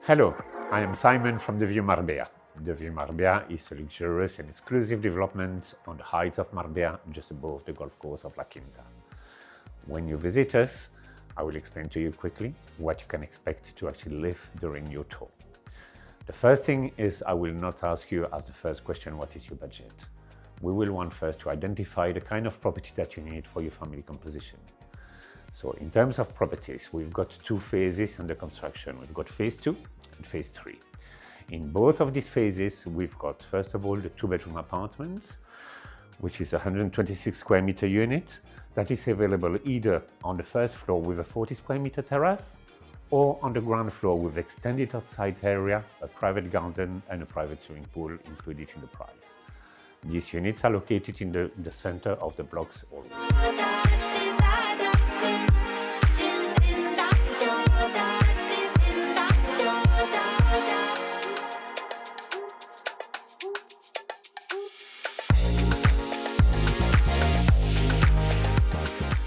Hello, I am Simon from the View Marbella. The View Marbella is a luxurious and exclusive development on the heights of Marbella, just above the golf course of La Quinta. When you visit us, I will explain to you quickly what you can expect to actually live during your tour. The first thing is I will not ask you as the first question, what is your budget? We will want first to identify the kind of property that you need for your family composition. So in terms of properties, we've got two phases under construction. We've got phase 2 and phase 3. In both of these phases, we've got, first of all, the 2-bedroom apartment, which is a 126 square meter unit that is available either on the first floor with a 40 square meter terrace or on the ground floor with extended outside area, a private garden and a private swimming pool included in the price. These units are located in the center of the blocks always.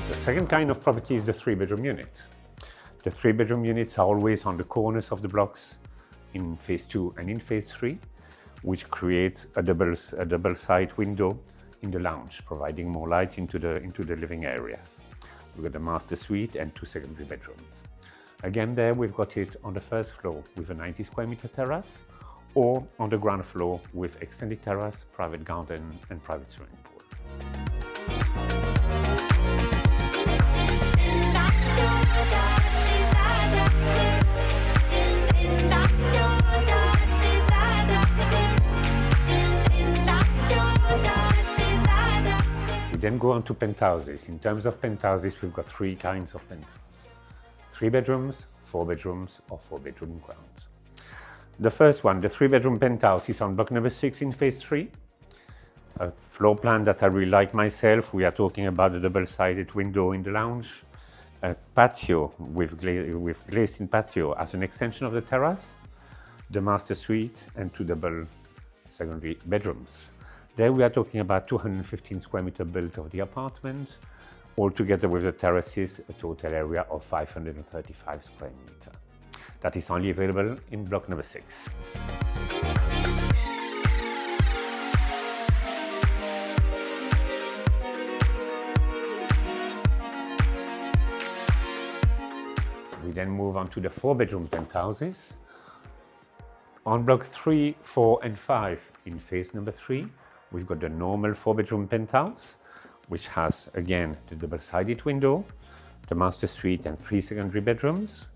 The second kind of property is the 3-bedroom unit. The 3-bedroom units are always on the corners of the blocks in phase 2 and in phase 3, which creates a double side window in the lounge, providing more light into the living areas. We've got a master suite and 2 secondary bedrooms. Again, there we've got it on the first floor with a 90 square meter terrace, or on the ground floor with extended terrace, private garden and private swimming pool. Then go on to penthouses. In terms of penthouses, we've got 3 kinds of penthouses: 3 bedrooms, 4 bedrooms, or 4-bedroom grounds. The first one, the 3-bedroom penthouse, is on block number 6 in phase 3. A floor plan that I really like myself. We are talking about a double-sided window in the lounge, a patio with glazed-in patio as an extension of the terrace, the master suite, and 2 double secondary bedrooms. There we are talking about 215 square meter built of the apartment, all together with the terraces, a total area of 535 square meter. That is only available in block number 6. We then move on to the 4-bedroom penthouses. On block 3, 4 and 5 in phase number 3, we've got the normal 4-bedroom penthouse, which has, again, the double-sided window, the master suite and 3 secondary bedrooms,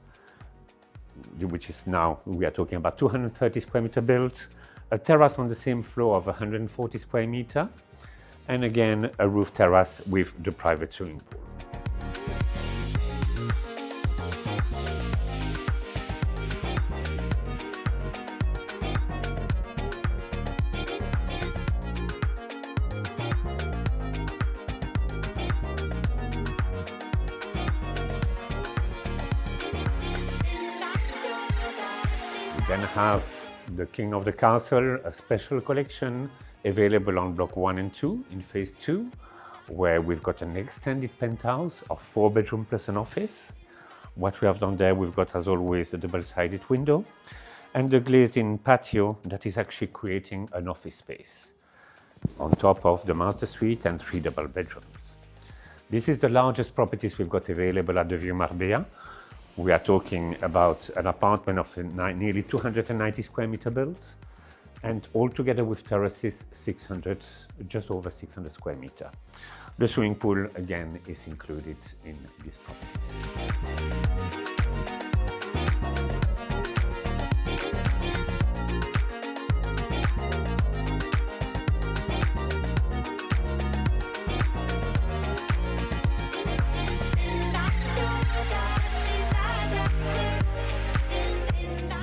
which is now, we are talking about 230 square meter built, a terrace on the same floor of 140 square meter, and again, a roof terrace with the private swimming pool. We then have the King of the Castle, a special collection available on block 1 and 2 in phase 2, where we've got an extended penthouse of 4 bedroom plus an office. What we have done there, we've got, as always, the double-sided window and the glazed-in patio that is actually creating an office space on top of the master suite and 3 double bedrooms. This is the largest properties we've got available at the View Marbella. We are talking about an apartment of nearly 290 square meter built, and altogether with terraces, just over 600 square meter. The swimming pool, again, is included in these properties.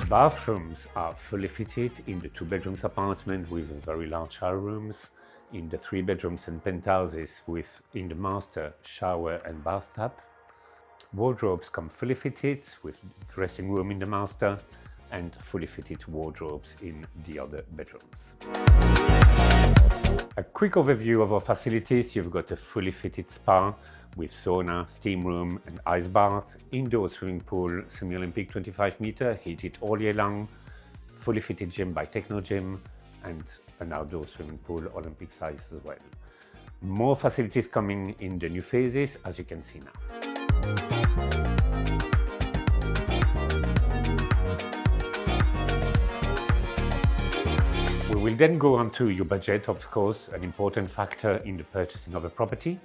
Bathrooms are fully fitted in the 2-bedrooms apartment with very large shower rooms, in the 3 bedrooms and penthouses in the master shower and bathtub. Wardrobes come fully fitted with dressing room in the master and fully fitted wardrobes in the other bedrooms. A quick overview of our facilities. You've got a fully fitted spa with sauna, steam room and ice bath, indoor swimming pool, semi-Olympic 25 meter, heated all year long, fully fitted gym by Techno Gym, and an outdoor swimming pool, Olympic size as well. More facilities coming in the new phases, as you can see now. We will then go on to your budget, of course, an important factor in the purchasing of a property.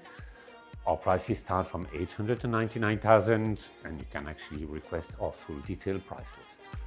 Our prices start from 800 to 99,000, and you can actually request our full detailed price list.